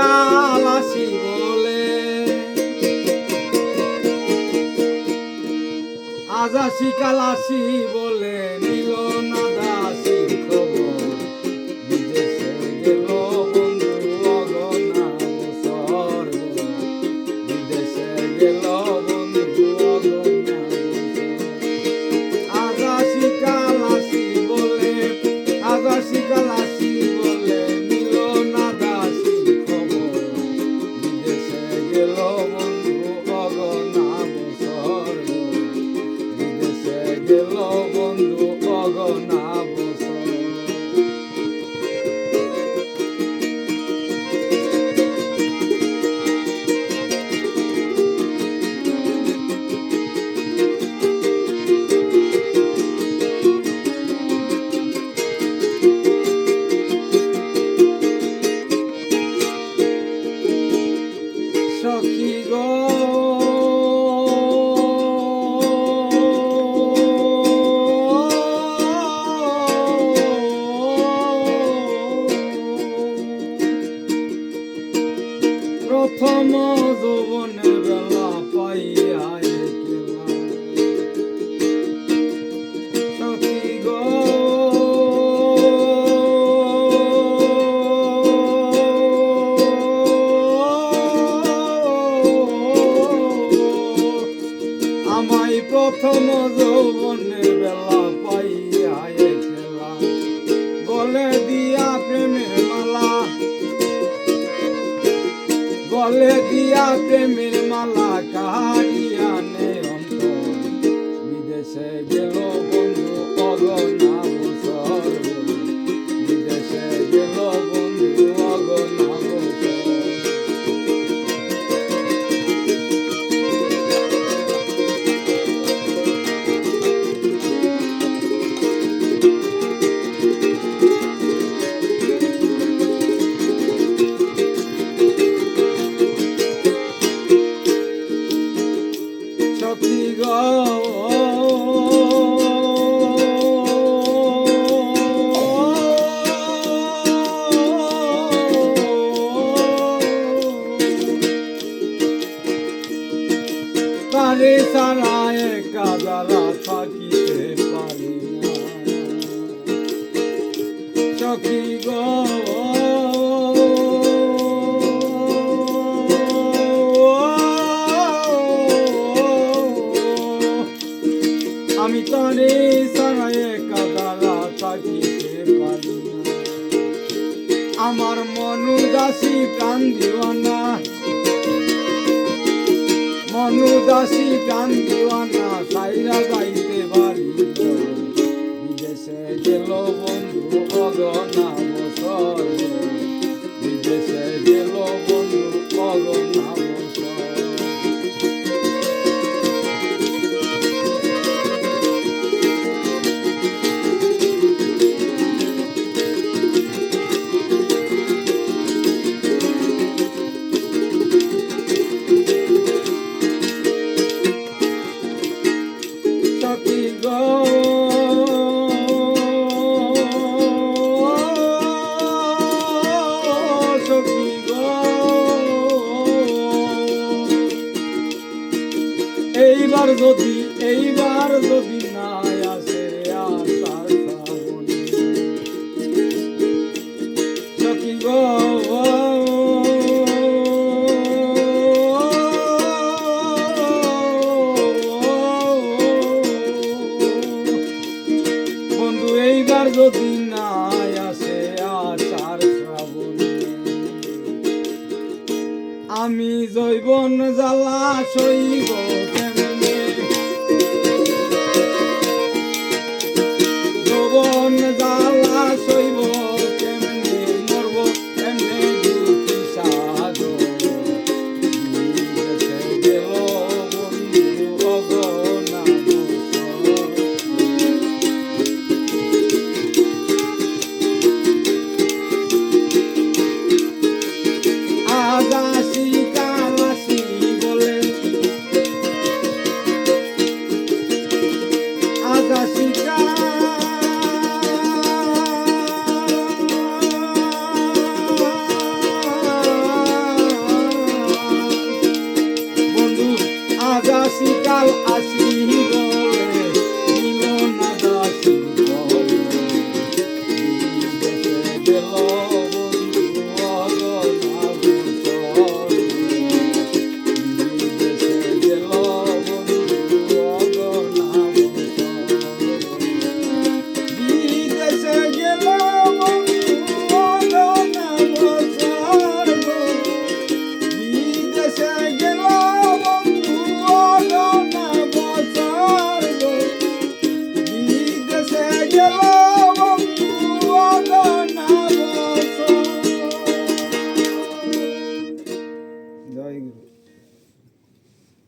শিকাল আসি বলে, আজা শিকাল আসি বলে নিল না দাসীর খবর। বিদেশে গেল বন্ধু অগনা বছর, বিদেশে গেল বন্ধু অগনা বছর। আজা শিকাল আসি বলে, আজা শিকাল আসি বলে নিল না দাসীর খবর। বিদেশে গেল বন্ধু অগনা বছর, বিদেশে গেল বন্ধু অগনা বছর। সখী গো প্রথম যৌবনের বেলা পাইয়া গেলাম, সখী গো আমায় প্রথম যৌবনের বেলা পাইয়া গেলাম। গলে দিয়া প্রেমের মালা, গলে দিয়া প্রেমের মালা কাহারিয়া নে অন্তর। বিদেশে গেল বন্ধু অগনা বছর, বিদেশে গেল বন্ধু অগনা বছর। সখী গো তারে সারা একা যারা থাকিতে পারি না, সখী গো আমি তারে সারা একা যারা থাকিতে পারি না। আমার মনু দাসী প্রাণ দিওয়ানা, মনু দাসী প্রাণ দিওয়ানা সাইরা যাইতে পারি। বিদেশে গেল বন্ধু অগনা বছর, বিদেশে গেল বন্ধু অগনা বছর। সখী গো সখী গো এইবার যদি, এইবার যদি নাই আসে আশার শ্রাবণী, সখী গো বন্ধু এইবার যদি নাই আসে আশার শ্রাবণী, আমি জৈবন জ্বালা সইব